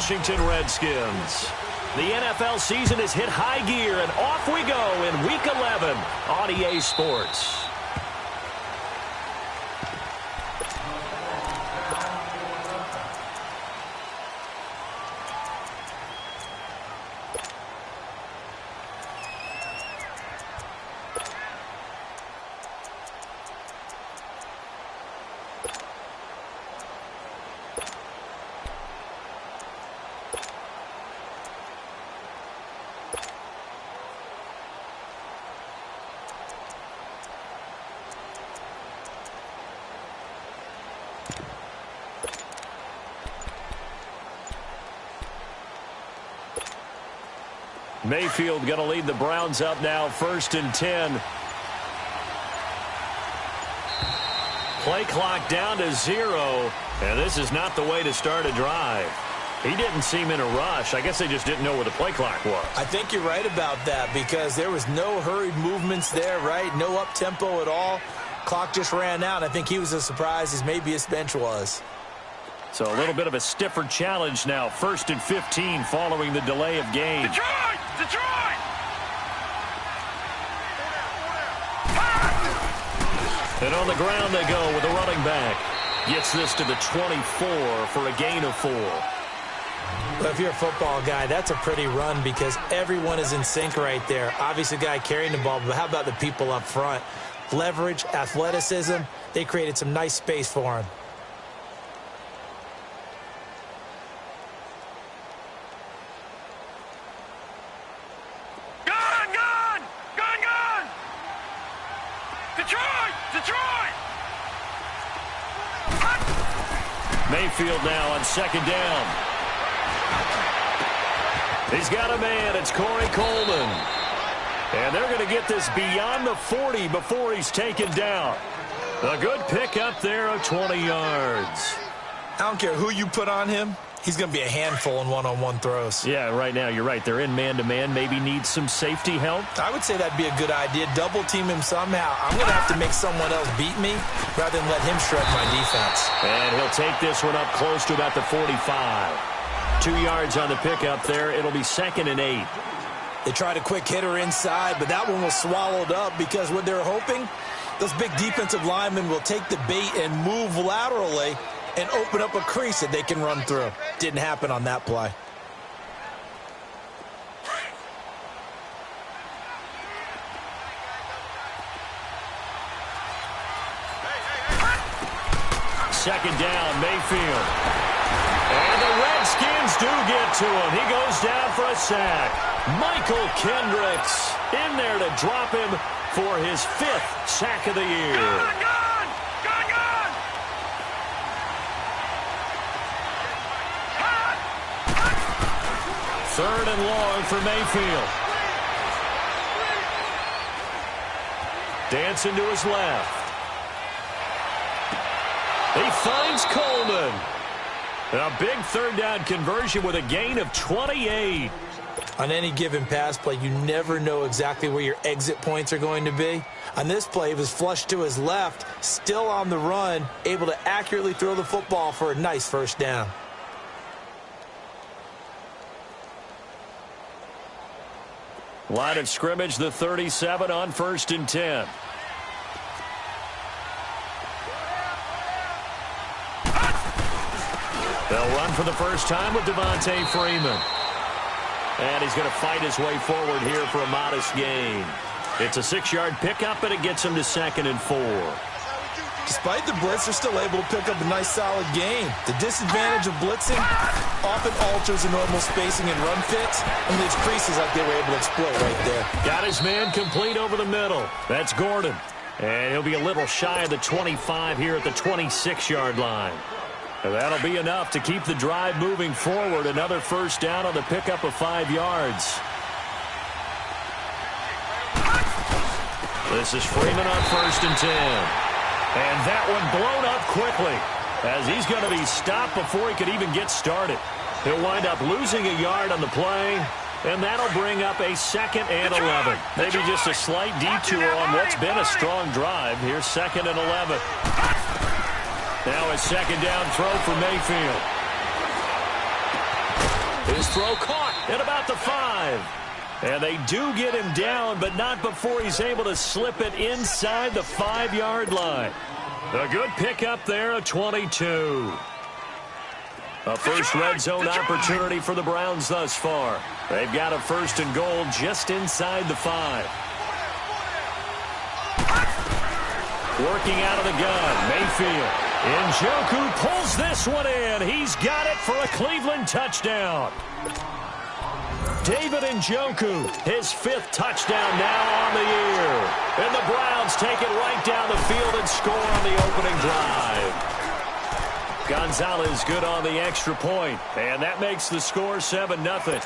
Washington Redskins. The NFL season has hit high gear, and off we go in Week 11 on EA Sports. Mayfield going to lead the Browns up now, 1st and 10. Play clock down to 0, and this is not the way to start a drive. He didn't seem in a rush. I guess they just didn't know where the play clock was. I think you're right about that because there was no hurried movements there, right? No up-tempo at all. Clock just ran out. I think he was as surprised as maybe his bench was. So a little bit of a stiffer challenge now. 1st and 15 following the delay of game. Detroit! Detroit! And on the ground they go with a running back. Gets this to the 24 for a gain of 4. Well, if you're a football guy, that's a pretty run because everyone is in sync right there. Obviously, the guy carrying the ball, but how about the people up front? Leverage, athleticism, they created some nice space for him. Mayfield now on 2nd down. He's got a man. It's Corey Coleman. And they're going to get this beyond the 40 before he's taken down. A good pickup there of 20 yards. I don't care who you put on him. He's going to be a handful in one-on-one throws. Yeah, right now you're right. They're in man-to-man. Maybe need some safety help. I would say that'd be a good idea. Double team him somehow. I'm going to have to make someone else beat me rather than let him shred my defense. And he'll take this one up close to about the 45. 2 yards on the pickup there. It'll be 2nd and 8. They tried a quick hitter inside, but that one was swallowed up because what they're hoping, those big defensive linemen will take the bait and move laterally and open up a crease that they can run through. Didn't happen on that play. Second down, Mayfield. And the Redskins do get to him. He goes down for a sack. Michael Kendricks in there to drop him for his 5th sack of the year. 3rd and long for Mayfield. Dancing to his left. He finds Coleman. A big 3rd down conversion with a gain of 28. On any given pass play, you never know exactly where your exit points are going to be. On this play, he was flushed to his left, still on the run, able to accurately throw the football for a nice 1st down. Line of scrimmage, the 37 on 1st and 10. They'll run for the first time with Devontae Freeman. And he's going to fight his way forward here for a modest gain. It's a 6-yard pickup, and it gets him to 2nd and 4. Despite the blitz, they're still able to pick up a nice solid gain. The disadvantage of blitzing often alters the normal spacing and run fits and leaves creases like they were able to exploit right there. Got his man complete over the middle. That's Gordon. And he'll be a little shy of the 25 here at the 26-yard line. And that'll be enough to keep the drive moving forward. Another 1st down on the pickup of 5 yards. This is Freeman on 1st and 10. And that one blown up quickly as he's going to be stopped before he could even get started. He'll wind up losing a yard on the play, and that'll bring up a 2nd and 11. Maybe just a slight detour on what's been a strong drive. Here's 2nd and 11. Now a 2nd down throw for Mayfield. His throw caught at about the 5. And they do get him down, but not before he's able to slip it inside the 5-yard line. A good pickup there, a 22. A first red zone opportunity for the Browns thus far. They've got a 1st and goal just inside the 5. Working out of the gun, Mayfield. Njoku pulls this one in. He's got it for a Cleveland touchdown. David Njoku, his 5th touchdown now on the year. And the Browns take it right down the field and score on the opening drive. Gonzalez good on the extra point, and that makes the score 7-0.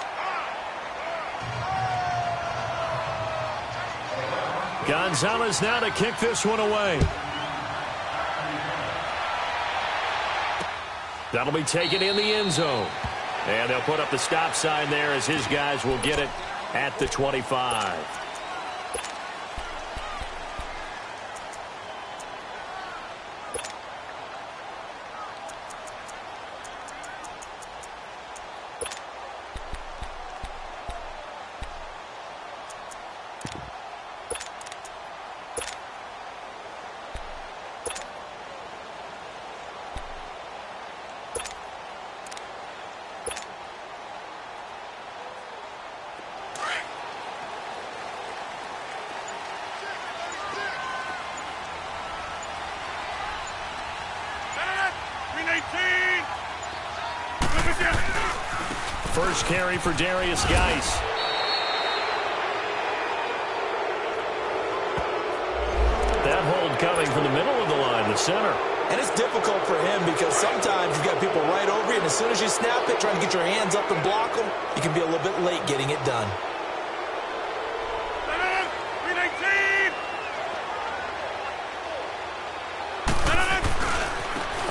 Gonzalez now to kick this one away. That'll be taken in the end zone. And they'll put up the stop sign there as his guys will get it at the 25. First carry for Darius Geis. That hold coming from the middle of the line, the center. And it's difficult for him because sometimes you've got people right over you, and as soon as you snap it, trying to get your hands up and block them, you can be a little bit late getting it done.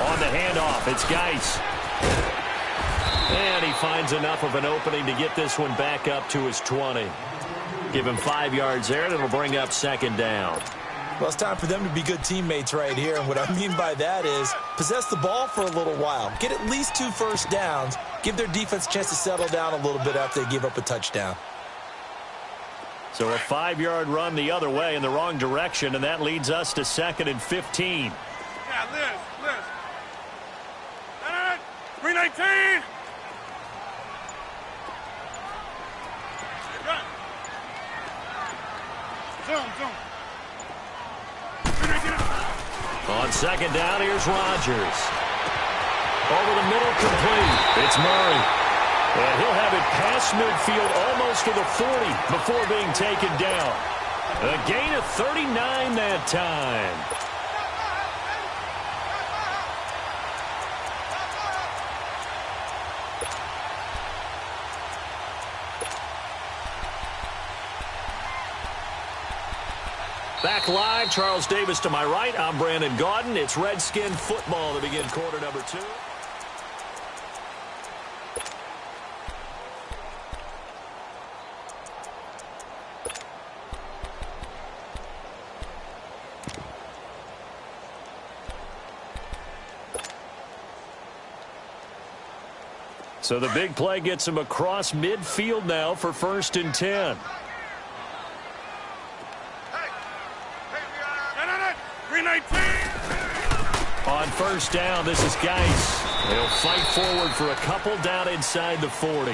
On the handoff, it's Geis. And he finds enough of an opening to get this one back up to his 20. Give him 5 yards there, and it'll bring up 2nd down. Well, it's time for them to be good teammates right here, and what I mean by that is possess the ball for a little while. Get at least 2 first downs. Give their defense a chance to settle down a little bit after they give up a touchdown. So a 5-yard run the other way in the wrong direction, and that leads us to 2nd and 15. Yeah, Liz. 319. Zoom. On 2nd down, here's Rodgers. Over the middle, complete. It's Murray. And he'll have it past midfield almost to the 40 before being taken down. A gain of 39 that time. Back live, Charles Davis to my right. I'm Brandon Gaudin. It's Redskin football to begin quarter number 2. So the big play gets him across midfield now for 1st and 10. On 1st down, this is Geis. He'll fight forward for a couple down inside the 40.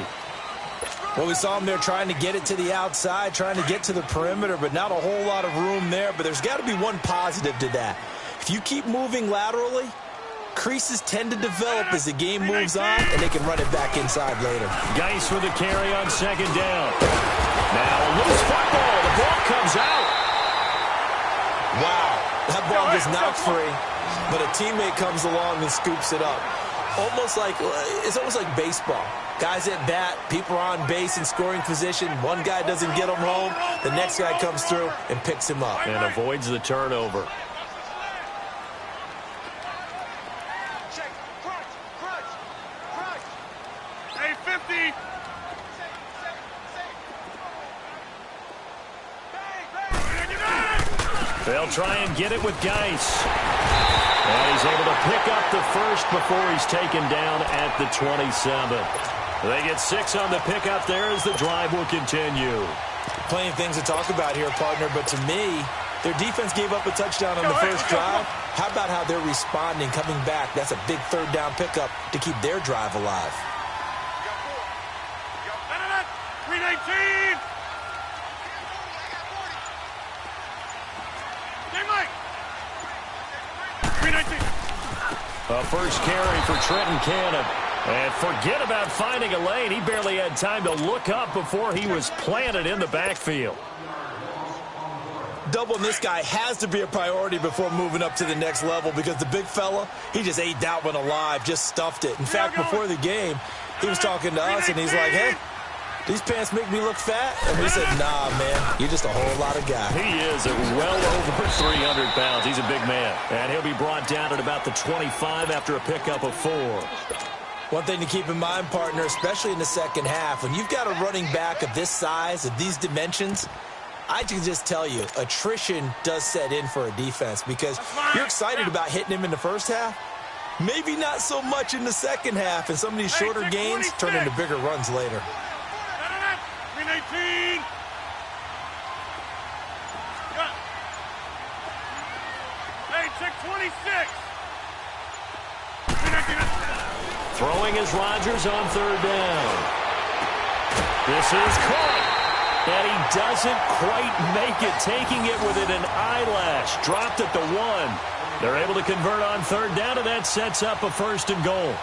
Well, we saw him there trying to get it to the outside, trying to get to the perimeter, but not a whole lot of room there. But there's got to be one positive to that. If you keep moving laterally, creases tend to develop as the game moves on, and they can run it back inside later. Geis with a carry on 2nd down. Now a loose football. The ball comes out. Wow. That ball gets knocked free, but a teammate comes along and scoops it up. It's almost like baseball. Guys at bat, people are on base in scoring position. One guy doesn't get him home. The next guy comes through and picks him up. And avoids the turnover. Hey, 50. They'll try and get it with Geis. And he's able to pick up the 1st before he's taken down at the 27. They get 6 on the pickup there as the drive will continue. Plenty of things to talk about here, partner, but to me, their defense gave up a touchdown on the first drive. How about how they're responding, coming back? That's a big third down pickup to keep their drive alive. 319. Hey, Mike. 319. A first carry for Trenton Cannon. And forget about finding a lane. He barely had time to look up before he was planted in the backfield. Doubling this guy has to be a priority before moving up to the next level because the big fella, he just ate that one alive, just stuffed it. In fact, before the game, he was talking to us, and he's like, hey, these pants make me look fat? And we said, nah, man, you're just a whole lot of guy. He is at well over 300 pounds. He's a big man. And he'll be brought down at about the 25 after a pickup of 4. One thing to keep in mind, partner, especially in the second half, when you've got a running back of this size, of these dimensions, I can just tell you, attrition does set in for a defense because you're excited about hitting him in the first half. Maybe not so much in the second half, and some of these shorter gains turn into bigger runs later. 319. Hey, check 26. 319. Throwing is Rodgers on third down. This is caught. And he doesn't quite make it, taking it within an eyelash. Dropped at the 1. They're able to convert on third down, and that sets up a 1st and goal.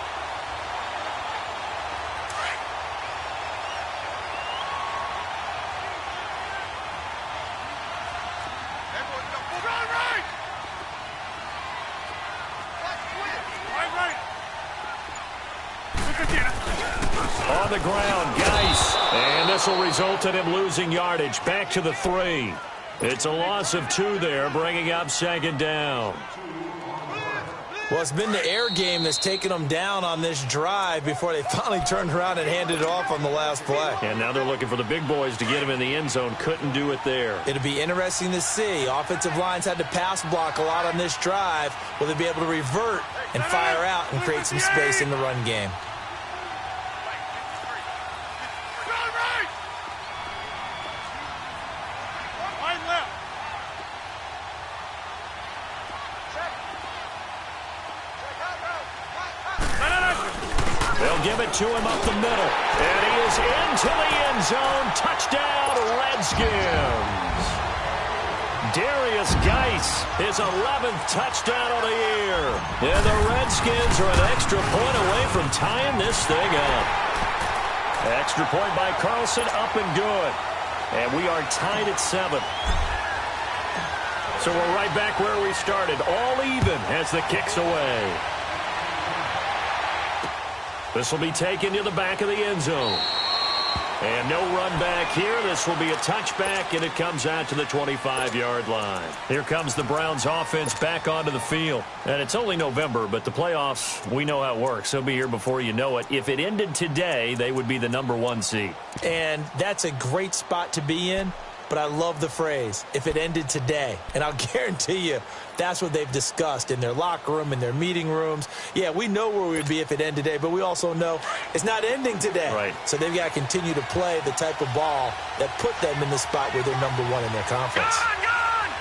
On the ground, Geis. And this will result in him losing yardage. Back to the 3. It's a loss of 2 there, bringing up 2nd down. Well, it's been the air game that's taken them down on this drive before they finally turned around and handed it off on the last play. And now they're looking for the big boys to get him in the end zone. Couldn't do it there. It'll be interesting to see. Offensive lines had to pass block a lot on this drive. Will they be able to revert and fire out and create some space in the run game? They'll give it to him up the middle. And he is into the end zone. Touchdown, Redskins. Darius Geis, his 11th touchdown of the year. And the Redskins are an extra point away from tying this thing up. Extra point by Carlson, up and good. And we are tied at 7. So we're right back where we started. All even as the kick's away. This will be taken to the back of the end zone. And no run back here. This will be a touchback, and it comes out to the 25-yard line. Here comes the Browns offense back onto the field. And it's only November, but the playoffs, we know how it works. They'll be here before you know it. If it ended today, they would be the number 1 seed. And that's a great spot to be in. But I love the phrase, if it ended today. And I'll guarantee you, that's what they've discussed in their locker room, in their meeting rooms. Yeah, we know where we'd be if it ended today, but we also know it's not ending today. Right. So they've got to continue to play the type of ball that put them in the spot where they're number 1 in their conference. Gone!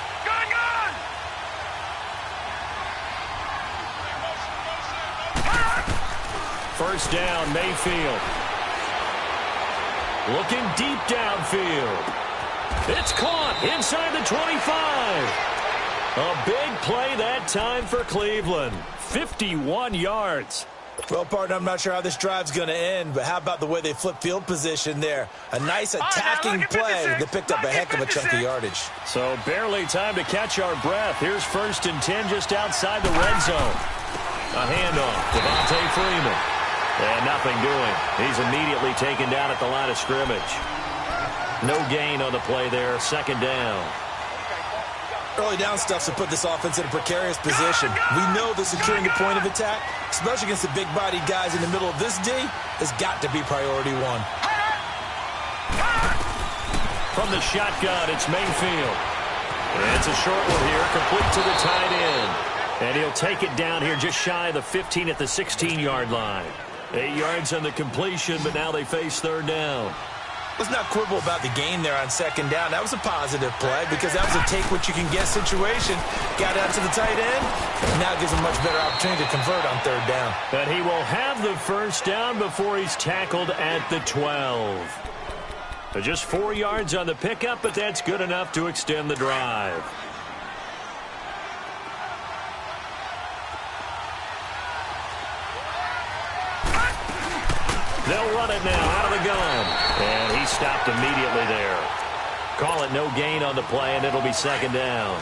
First down, Mayfield. Looking deep downfield. It's caught inside the 25. A big play that time for Cleveland. 51 yards. Well, partner, I'm not sure how this drive's going to end, but how about the way they flip field position there? A nice attacking play that picked up a heck of a chunk of yardage. So barely time to catch our breath. Here's 1st and 10 just outside the red zone. A handoff. Devontae Freeman. And nothing doing. He's immediately taken down at the line of scrimmage. No gain on the play there. 2nd down. Early down stuff's to put this offense in a precarious position. We know that securing the point of attack, especially against the big-bodied guys in the middle of this D, has got to be priority 1. From the shotgun, it's Mayfield. And it's a short one here, complete to the tight end. And he'll take it down here just shy of the 15 at the 16-yard line. 8 yards on the completion, but now they face third down. Let's not quibble about the gain there on second down. That was a positive play because that was a take-what-you-can-get situation. Got out to the tight end. Now gives him a much better opportunity to convert on third down. And he will have the first down before he's tackled at the 12. So just 4 yards on the pickup, but that's good enough to extend the drive. They'll run it now out of the gun. And he stopped immediately there. Call it no gain on the play, and it'll be second down.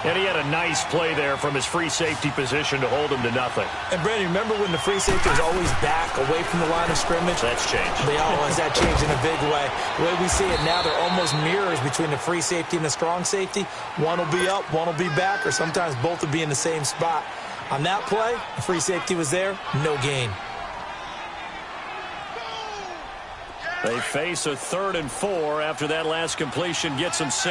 And he had a nice play there from his free safety position to hold him to nothing. And, Brandon, remember when the free safety was always back away from the line of scrimmage? That's changed. They always that changed in a big way. The way we see it now, they're almost mirrors between the free safety and the strong safety. One will be up, one will be back, or sometimes both will be in the same spot. On that play, the free safety was there, no gain. They face a 3rd and 4 after that last completion gets them 6.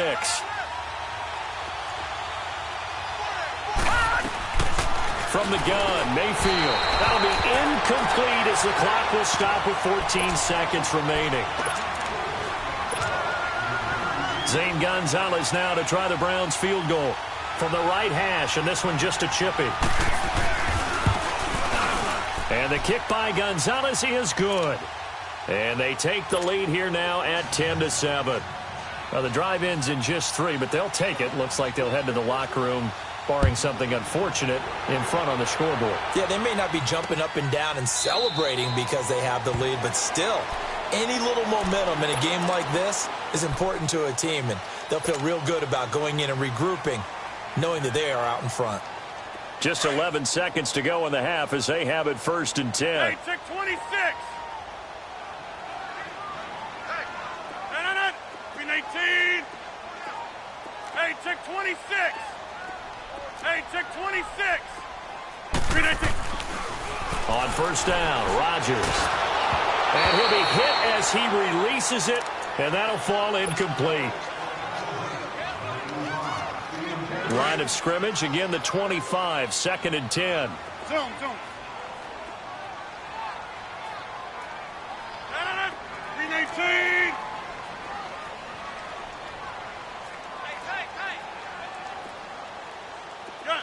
From the gun, Mayfield. That'll be incomplete as the clock will stop with 14 seconds remaining. Zane Gonzalez now to try the Browns field goal from the right hash, and this one just a chippy. And the kick by Gonzalez is good. And they take the lead here now at 10-7. Well, the drive ends in just 3, but they'll take it. Looks like they'll head to the locker room, barring something unfortunate, in front on the scoreboard. Yeah, they may not be jumping up and down and celebrating because they have the lead, but still, any little momentum in a game like this is important to a team, and they'll feel real good about going in and regrouping, knowing that they are out in front. Just 11 seconds to go in the half as they have it 1st and 10. Hey, check 26. Green 18. Hey, check 26. Hey, check 26. Green 18. On first down, Rodgers. And he'll be hit as he releases it, and that'll fall incomplete. Line of scrimmage, again the 25, 2nd and 10. Zone. Green 18. Gun.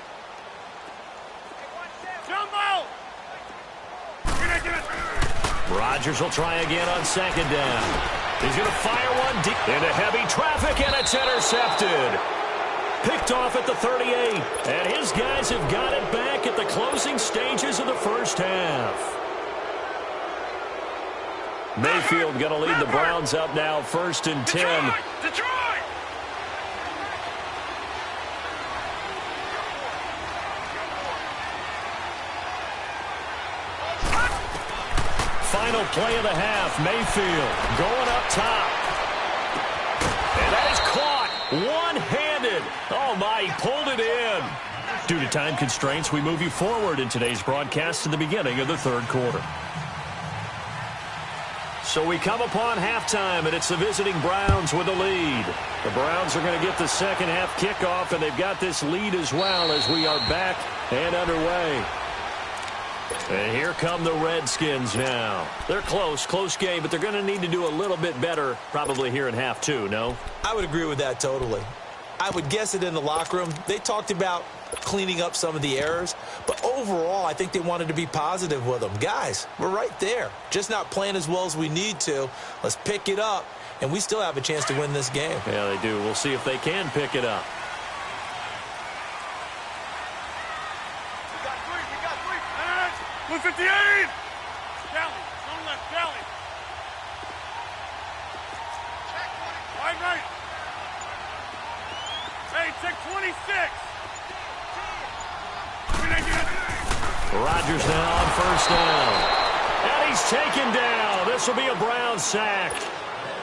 Jumbo. Green 18. Rodgers will try again on 2nd down. He's going to fire one deep into heavy traffic, and it's intercepted. Picked off at the 38, and his guys have got it back at the closing stages of the first half. Mayfield going to lead the Browns up now, 1st and 10. Detroit! Final play of the half, Mayfield going up top. And that is caught one-handed. Oh, my, he pulled it in. Due to time constraints, we move you forward in today's broadcast to the beginning of the 3rd quarter. So we come upon halftime, and it's the visiting Browns with the lead. The Browns are going to get the second half kickoff, and they've got this lead as well as we are back and underway. And here come the Redskins now. They're close game, but they're going to need to do a little bit better probably here in half 2, no? I would agree with that totally. I would guess it in the locker room. They talked about cleaning up some of the errors, but overall, I think they wanted to be positive with them. Guys, we're right there. Just not playing as well as we need to. Let's pick it up, and we still have a chance to win this game. Yeah, they do. We'll see if they can pick it up. Blue 58! Galley, zone left, Galley. Wide right. Hey, check 26. Rodgers now on first down. And he's taken down. This will be a Brown sack.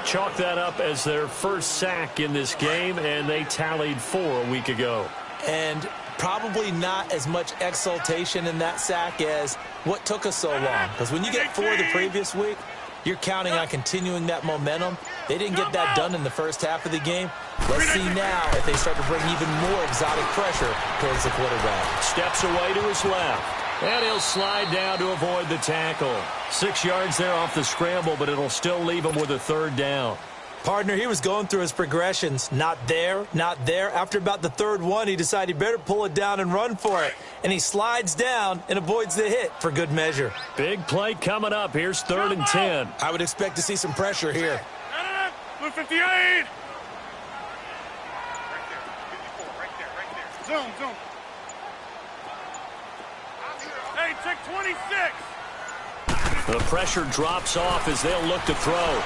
Chalk that up as their first sack in this game, and they tallied 4 a week ago. And probably not as much exultation in that sack as what took us so long. Because when you get 4 the previous week, you're counting on continuing that momentum. They didn't get that done in the first half of the game. Let's see now if they start to bring even more exotic pressure towards the quarterback. Steps away to his left. And he'll slide down to avoid the tackle. 6 yards there off the scramble, but it'll still leave him with a third down. Partner, he was going through his progressions. Not there, not there. After about the third one, he decided he better pull it down and run for it. And he slides down and avoids the hit for good measure. Big play coming up. Here's 3rd and 10. I would expect to see some pressure here. Blue 58. Right there. Zoom. Hey, check 26. The pressure drops off as they'll look to throw.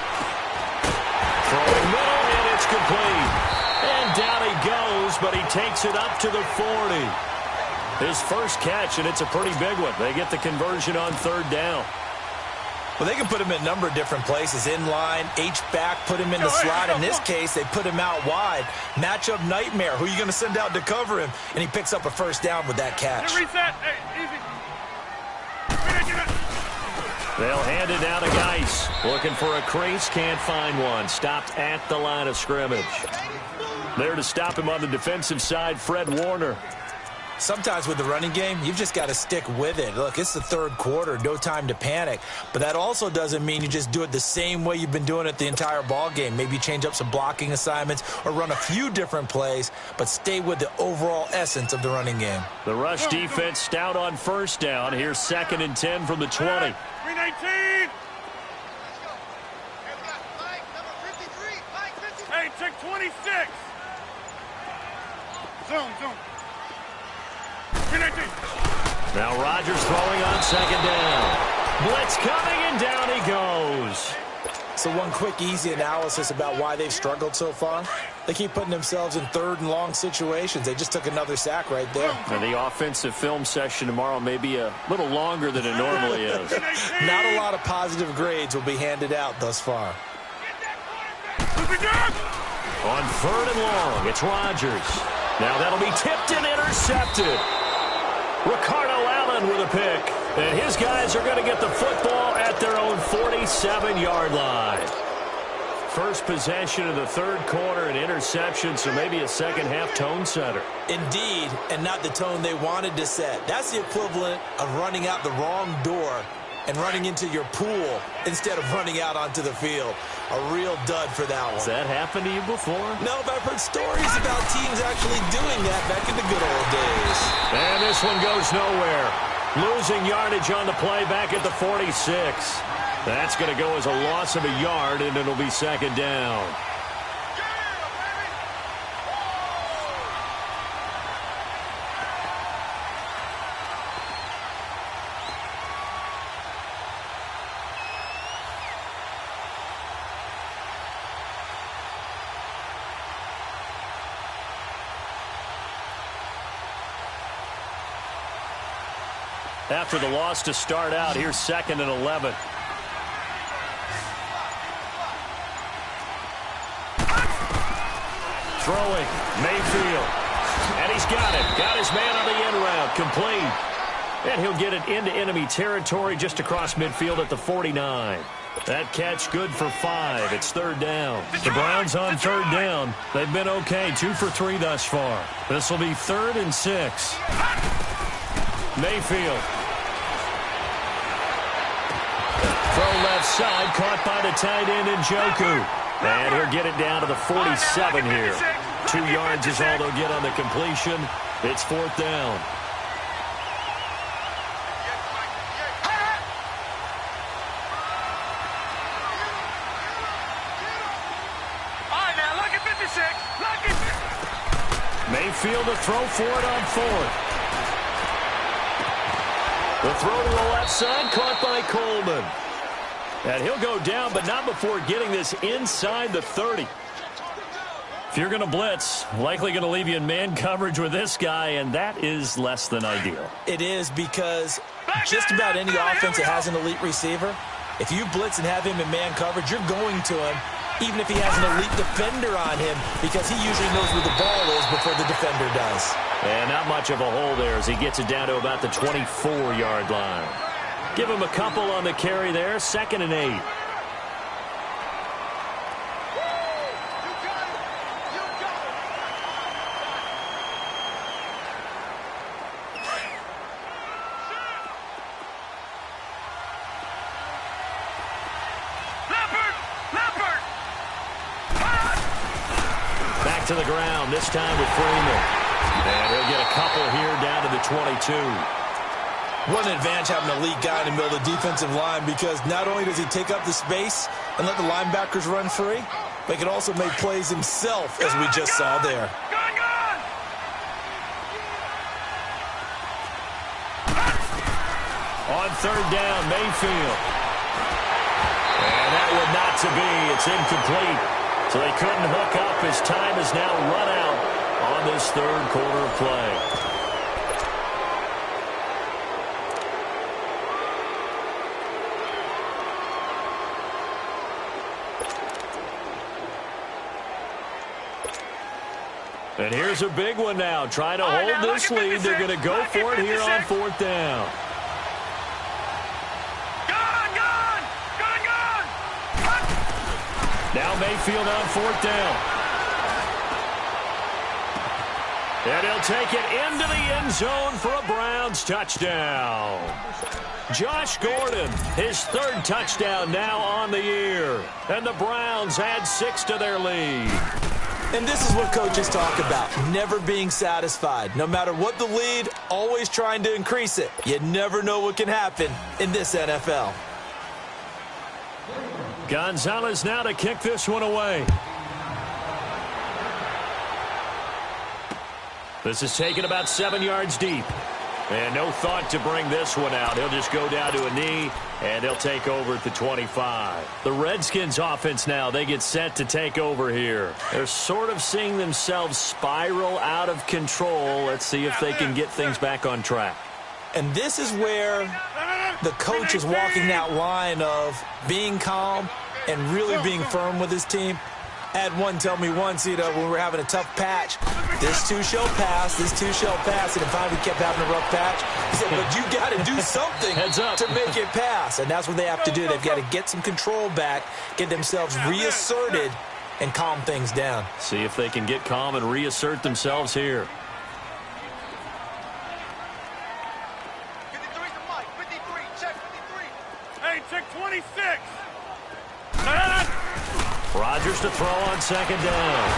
Throwing middle, and it's complete. And down he goes, but he takes it up to the 40. His first catch, and it's a pretty big one. They get the conversion on 3rd down. Well, they can put him in a number of different places. In line, H-back, put him in the slot. In this case, they put him out wide. Matchup nightmare. Who are you going to send out to cover him? And he picks up a first down with that catch. Reset. Hey, easy. They'll hand it down to Geis. Looking for a crease, can't find one. Stopped at the line of scrimmage. There to stop him on the defensive side, Fred Warner. Sometimes with the running game, you've just got to stick with it. Look, it's the 3rd quarter, no time to panic. But that also doesn't mean you just do it the same way you've been doing it the entire ball game. Maybe change up some blocking assignments or run a few different plays, but stay with the overall essence of the running game. The rush defense stout on 1st down. Here's 2nd and 10 from the 20. 319. Hey, check 26. Zoom. 319. Now Rodgers throwing on 2nd down. Blitz coming, and down he goes. So one quick, easy analysis about why they've struggled so far. They keep putting themselves in 3rd and long situations. They just took another sack right there. And the offensive film session tomorrow may be a little longer than it normally is. Not a lot of positive grades will be handed out thus far. On 3rd and long, it's Rodgers. Now that'll be tipped and intercepted. Ricardo Allen with a pick. And his guys are going to get the football at their own 47-yard line. First possession of the 3rd quarter, an interception, so maybe a second-half tone setter. Indeed, and not the tone they wanted to set. That's the equivalent of running out the wrong door and running into your pool instead of running out onto the field. A real dud for that one. Has that happened to you before? No, but I've heard stories about teams actually doing that back in the good old days. And this one goes nowhere. Losing yardage on the play back at the 46. That's going to go as a loss of a yard, and it'll be 2nd down. After the loss to start out, here's 2nd and 11. Throwing, Mayfield. And he's got it. Got his man on the end route. Complete. And he'll get it into enemy territory just across midfield at the 49. That catch good for 5. It's 3rd down. The Browns on 3rd down. They've been okay. 2 for 3 thus far. This will be 3rd and 6. Mayfield. Throw left side, caught by the tight end Njoku. And he'll get it down to the 47 here. 2 yards is all they'll get on the completion. It's 4th down. All right, now look at 56. Look at Mayfield to throw for it on 4th. The throw to the left side, caught by Coleman. And he'll go down, but not before getting this inside the 30. If you're going to blitz, likely going to leave you in man coverage with this guy, and that is less than ideal. It is, because just about any offense that has an elite receiver, if you blitz and have him in man coverage, you're going to him, even if he has an elite defender on him, because he usually knows where the ball is before the defender does. And not much of a hole there as he gets it down to about the 24-yard line. Give him a couple on the carry there. 2nd and 8. to the ground, this time with Freeman. And he'll get a couple here down to the 22. What an advantage having an elite guy in the middle of the defensive line, because not only does he take up the space and let the linebackers run free, but he can also make plays himself, as we just saw there. On third down, Mayfield. And that one not to be. It's incomplete. So they couldn't hook up. His time is now run out on this third quarter of play. And here's a big one now. Trying to hold this lead. They're going to go for it here on fourth down. Now Mayfield on fourth down. And he'll take it into the end zone for a Browns touchdown. Josh Gordon, his third touchdown now on the year. And the Browns add 6 to their lead. And this is what coaches talk about, never being satisfied. No matter what the lead, always trying to increase it. You never know what can happen in this NFL. Gonzalez now to kick this one away. This is taken about 7 yards deep. And no thought to bring this one out. He'll just go down to a knee, and they'll take over at the 25. The Redskins offense now, they get set to take over here. They're sort of seeing themselves spiral out of control. Let's see if they can get things back on track. And this is where the coach is walking that line of being calm and really being firm with his team. I had one tell me once, when we were having a tough patch, this too shall pass, this too shall pass, and if I kept having a rough patch, he said, but you got to do something to make it pass, and that's what they have to do. They've got to get some control back, get themselves reasserted, and calm things down. See if they can get calm and reassert themselves here. 53, check 53. Hey, check 26. Rodgers to throw on second down.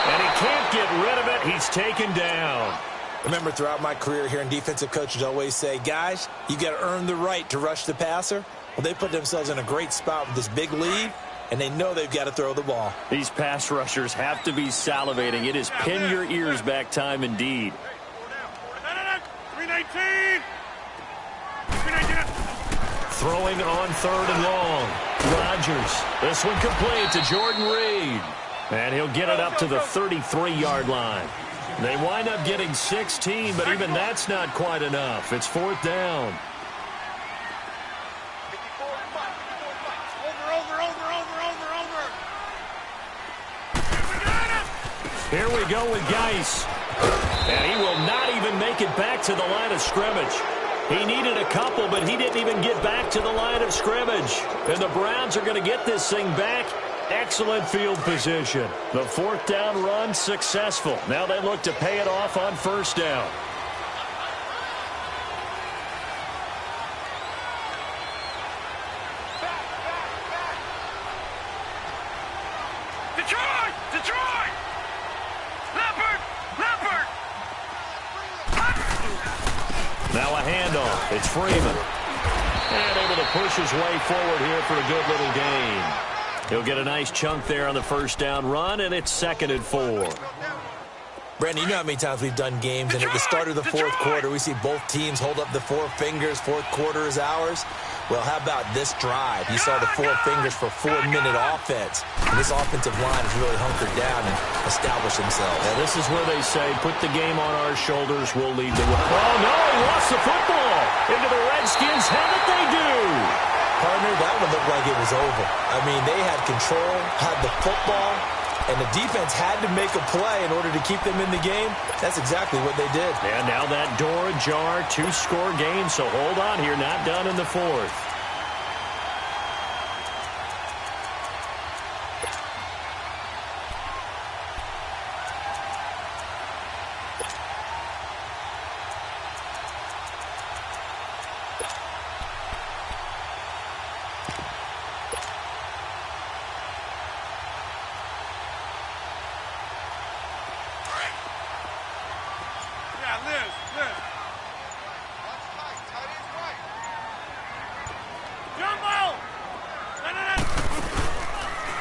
And he can't get rid of it. He's taken down. Remember, throughout my career here in defensive coaches always say, guys, you got to earn the right to rush the passer. Well, they put themselves in a great spot with this big lead, and they know they've got to throw the ball. These pass rushers have to be salivating. It is pin your ears back time indeed. 319. Throwing on third and long. Rodgers. This one complete to Jordan Reed. And he'll get it up to the 33-yard line. They wind up getting 16, but even that's not quite enough. It's fourth down. Here we go with Geis. And he will not even make it back to the line of scrimmage. He needed a couple, but he didn't even get back to the line of scrimmage. And the Browns are going to get this thing back. Excellent field position. The fourth down run successful. Now they look to pay it off on first down. Detroit! Leopard! Now a handoff. It's Freeman. And able to push his way forward here for a good little gain. He'll get a nice chunk there on the first down run, and it's 2nd and 4. Brandon, you know how many times we've done games, and at the start of the fourth quarter, we see both teams hold up the four fingers, fourth quarter is ours. Well, how about this drive? You saw the four fingers for 4-minute offense. And this offensive line has really hunkered down and established themselves. Well, this is where they say, put the game on our shoulders, we'll lead the way. Oh, no, he lost the football into the Redskins' hand that they do. Partner, that one looked like it was over. I mean, they had control, had the football, and the defense had to make a play in order to keep them in the game. That's exactly what they did. And now that door ajar, 2-score game, so hold on here, not done in the fourth.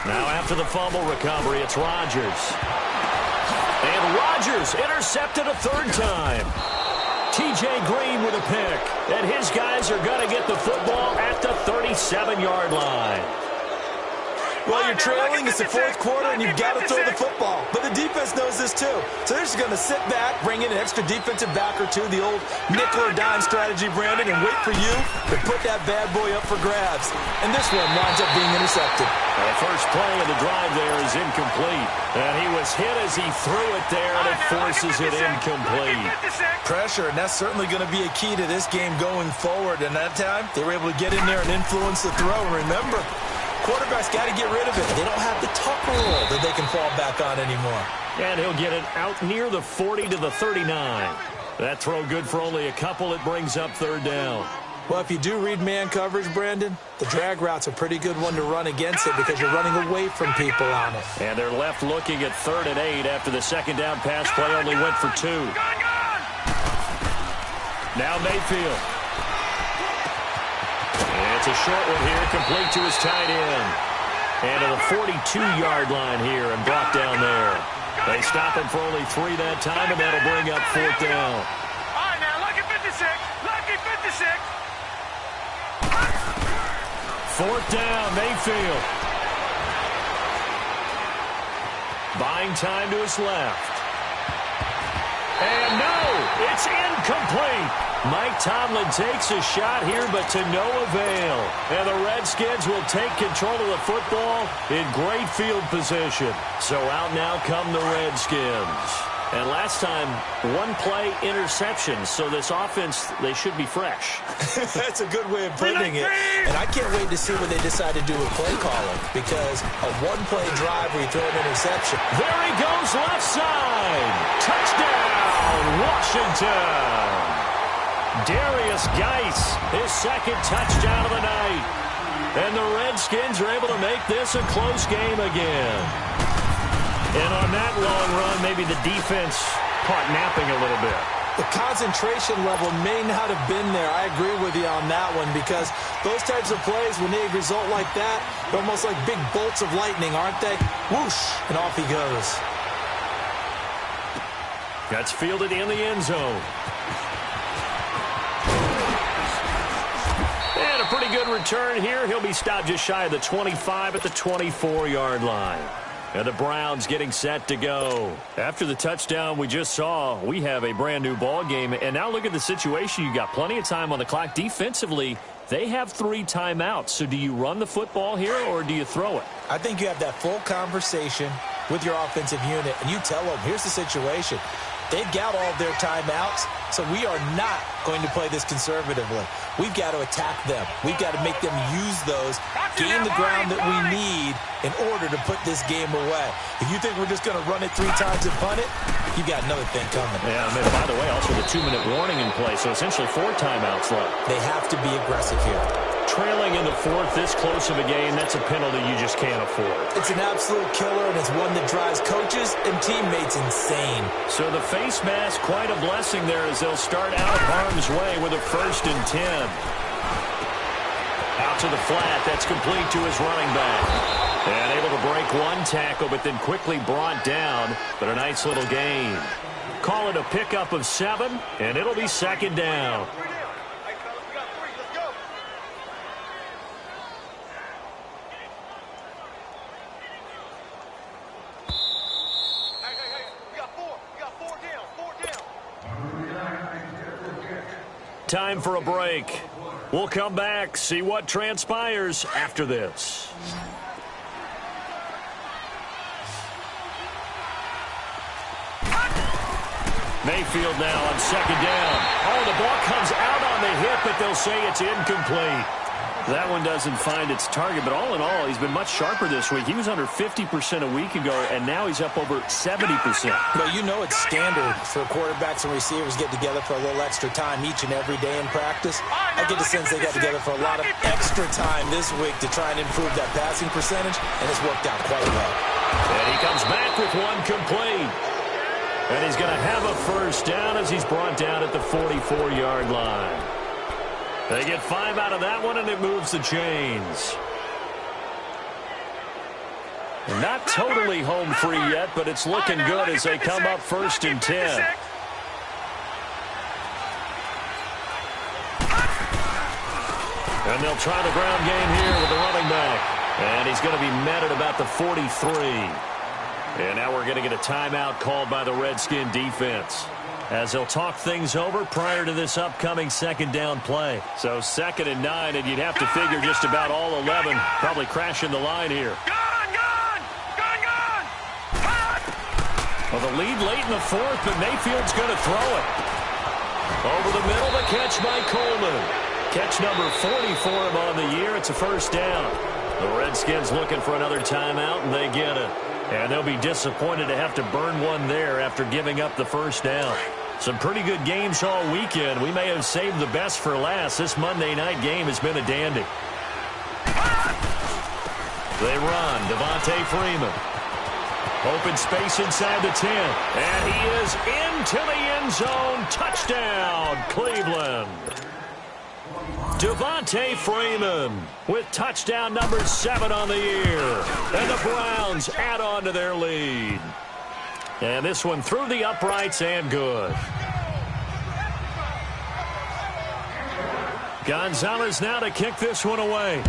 Now after the fumble recovery, it's Rodgers. And Rodgers intercepted a third time. T.J. Green with a pick. And his guys are going to get the football at the 37-yard line. Well, you're trailing. It's the fourth quarter, and you've got to throw the football. But the defense knows this, too. So they're just going to sit back, bring in an extra defensive back or two, the old nickel or dime strategy, Brandon, and wait for you to put that bad boy up for grabs. And this one winds up being intercepted. The first play of the drive there is incomplete. And he was hit as he threw it there, and it forces it incomplete. Pressure, and that's certainly going to be a key to this game going forward. And that time, they were able to get in there and influence the throw. Remember, quarterback's got to get rid of it. They don't have the tucker roll that they can fall back on anymore. And he'll get it out near the 40 to the 39. That throw good for only a couple. It brings up third down. Well, if you do read man coverage, Brandon, the drag route's a pretty good one to run against it because you're running away from people on it. And they're left looking at 3rd and 8 after the second down pass play only went for 2. Now Mayfield. It's a short one here, complete to his tight end. And to the 42-yard line here and brought down there. They stop him for only 3 that time, and that'll bring up 4th down. All right, now, lucky 56. Lucky 56. 4th down, Mayfield. Buying time to his left. And no, it's incomplete. Mike Tomlin takes a shot here, but to no avail. And the Redskins will take control of the football in great field position. So out now come the Redskins. And last time, 1-play interception. So this offense, they should be fresh. That's a good way of putting it. And I can't wait to see what they decide to do with play calling. Because a 1-play drive where you throw an interception. There he goes, left side. Touchdown, Washington. Darius Geis, his second touchdown of the night. And the Redskins are able to make this a close game again. And on that long run, maybe the defense caught napping a little bit. The concentration level may not have been there. I agree with you on that one because those types of plays, when they result like that, they're almost like big bolts of lightning, aren't they? Whoosh, and off he goes. That's fielded in the end zone. And a pretty good return here. He'll be stopped just shy of the 25 at the 24-yard line. And the Browns getting set to go. After the touchdown we just saw, we have a brand new ball game. And now look at the situation. You got plenty of time on the clock. Defensively, they have 3 timeouts. So do you run the football here or do you throw it? I think you have that full conversation with your offensive unit, and you tell them, here's the situation. They've got all of their timeouts, so we are not going to play this conservatively. We've got to attack them. We've got to make them use those, gain the ground that we need in order to put this game away. If you think we're just going to run it 3 times and punt it, you've got another thing coming. Yeah, I mean, by the way, also the 2-minute warning in play, so essentially 4 timeouts left. They have to be aggressive here. Trailing in the 4th, this close of a game, that's a penalty you just can't afford. It's an absolute killer, and it's one that drives coaches and teammates insane. So the face mask, quite a blessing there as they'll start out of harm's way with a 1st and 10. Out to the flat, that's complete to his running back. And able to break 1 tackle, but then quickly brought down, but a nice little gain. Call it a pickup of 7, and it'll be 2nd down. Time for a break. We'll come back, see what transpires after this. Mayfield now on 2nd down. Oh, the ball comes out on the hit, but they'll say it's incomplete. That one doesn't find its target, but all in all, he's been much sharper this week. He was under 50% a week ago, and now he's up over 70%. Well, you know it's standard for quarterbacks and receivers get together for a little extra time each and every day in practice. I get the sense they got together for a lot of extra time this week to try and improve that passing percentage, and it's worked out quite well. And he comes back with 1 complete. And he's going to have a 1st down as he's brought down at the 44-yard line. They get 5 out of that one, and it moves the chains. Not totally home free yet, but it's looking good as they come up 1st and 10. And they'll try the ground game here with the running back. And he's going to be met at about the 43. And now we're going to get a timeout called by the Redskin defense, as they'll talk things over prior to this upcoming 2nd down play. So 2nd and 9, and you'd have to figure just about all 11 probably crashing the line here. Well, the lead late in the 4th, but Mayfield's going to throw it. Over the middle, the catch by Coleman. Catch number 40 for him on the year. It's a 1st down. The Redskins looking for another timeout, and they get it. And they'll be disappointed to have to burn one there after giving up the 1st down. Some pretty good games all weekend. We may have saved the best for last. This Monday night game has been a dandy. They run. Devontae Freeman. Open space inside the 10. And he is into the end zone. Touchdown, Cleveland. Devontae Freeman with touchdown number 7 on the year. And the Browns add on to their lead. And this one through the uprights and good. Gonzalez now to kick this one away.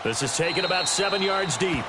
This is taken about 7 yards deep.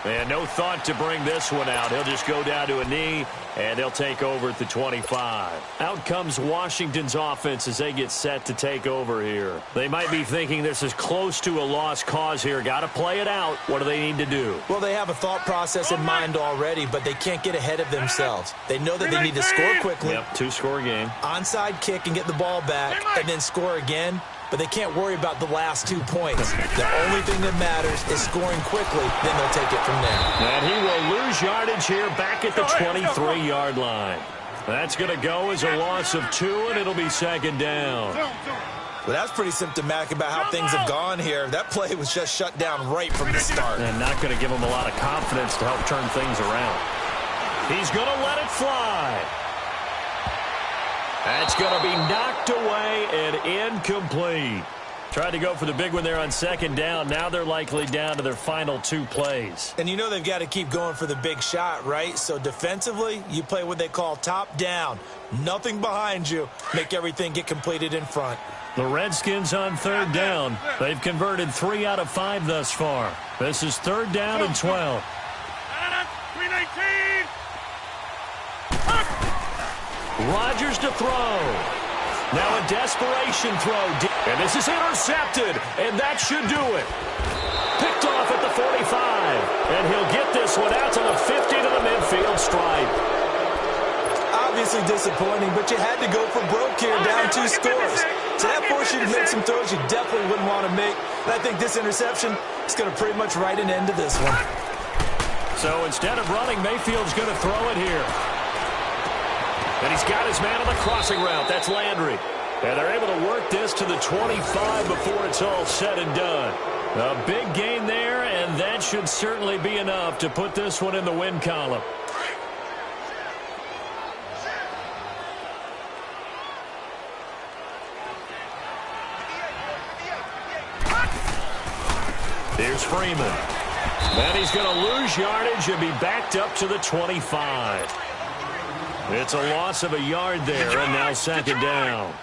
And no thought to bring this one out. He'll just go down to a knee, and they'll take over at the 25. Out comes Washington's offense as they get set to take over here. They might be thinking this is close to a lost cause here. Got to play it out. What do they need to do? Well, they have a thought process in mind already, but they can't get ahead of themselves. They know that they need to score quickly. Yep, 2-score game. Onside kick and get the ball back, and then score again. But they can't worry about the last 2 points. The only thing that matters is scoring quickly, then they'll take it from there. And he will lose yardage here back at the 23-yard line. That's going to go as a loss of 2, and it'll be 2nd down. Well, that's pretty symptomatic about how things have gone here. That play was just shut down right from the start. And not going to give him a lot of confidence to help turn things around. He's going to let it fly. That's going to be knocked away and incomplete. Tried to go for the big one there on 2nd down. Now they're likely down to their final 2 plays. And you know they've got to keep going for the big shot, right? So defensively, you play what they call top down. Nothing behind you. Make everything get completed in front. The Redskins on 3rd down. They've converted 3 out of 5 thus far. This is 3rd down and 12. 319. Rodgers to throw. Now a desperation throw. And this is intercepted. And that should do it. Picked off at the 45. And he'll get this one out to the 50 to the midfield stripe. Obviously disappointing, but you had to go for broke here, down 2 scores. So that forced you to make some throws you definitely wouldn't want to make. And I think this interception is going to pretty much write an end to this one. So instead of running, Mayfield's going to throw it here. And he's got his man on the crossing route. That's Landry. And they're able to work this to the 25 before it's all said and done. A big gain there, and that should certainly be enough to put this one in the win column. Here's Freeman. And he's going to lose yardage and be backed up to the 25. It's a loss of a yard there, and now 2nd down.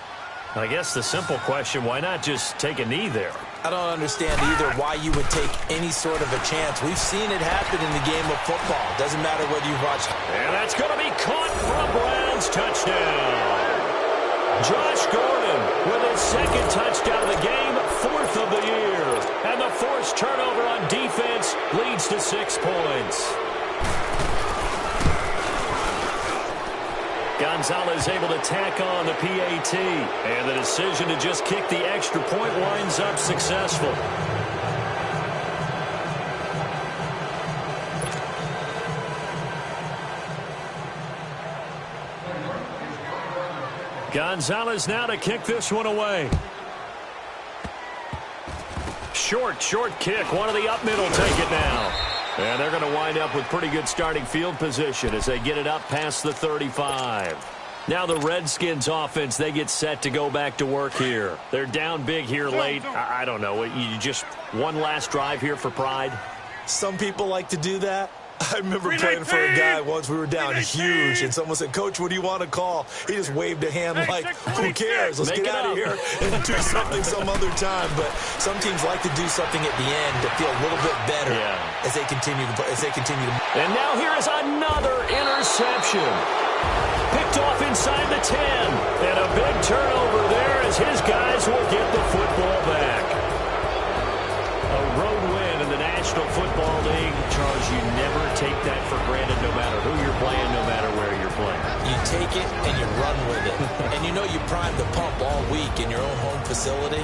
I guess the simple question, why not just take a knee there? I don't understand either why you would take any sort of a chance. We've seen it happen in the game of football. Doesn't matter whether you've watched. And that's going to be caught for a Browns touchdown. Josh Gordon with his 2nd touchdown of the game, 4th of the year. And the forced turnover on defense leads to 6 points. Gonzalez able to tack on the PAT. And the decision to just kick the extra point winds up successful. Gonzalez now to kick this one away. Short kick. One of the up middle take it now. And they're going to wind up with pretty good starting field position as they get it up past the 35. Now the Redskins offense, they get set to go back to work here. They're down big here late. I don't know. You just one last drive here for pride? Some people like to do that. I remember playing for a guy once. We were down huge, and someone said, "Coach, what do you want to call?" He just waved a hand like, "Who cares? Let's get out of here and do something some other time." But some teams like to do something at the end to feel a little bit better as they continue to play. And now here is another interception. Picked off inside the 10. And a big turnover there as his guys will get the football back. A road win in the National Football League. Charles, you never take that for granted no matter who you're playing, no matter where you're playing. You take it and you run with it. And you know you prime the pump all week in your own home facility.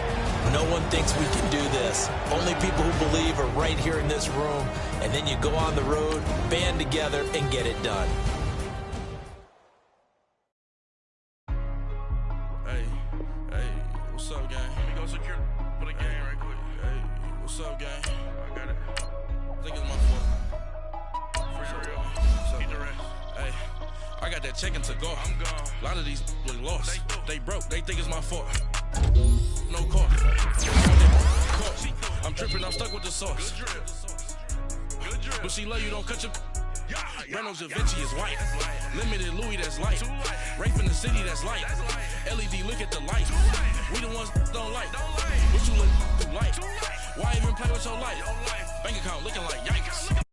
No one thinks we can do this. Only people who believe are right here in this room. And then you go on the road, band together, and get it done. What's up, gang? Let me go secure for the game right quick. Hey, what's up, gang? I got it. I think it's my fault. For real. Keep the rest. Hey, I got that chicken to go. I'm gone. A lot of these look lost. They broke. They think it's my fault. No car. I'm tripping. I'm stuck with the sauce. Good drip. But she love you. Don't cut your... Reynolds Da Vinci is white. Limited Louis, that's light. Rape in the city, that's light. LED, look at the light. We the ones don't like. What you look like? Why even play with your life? Bank account looking like yikes.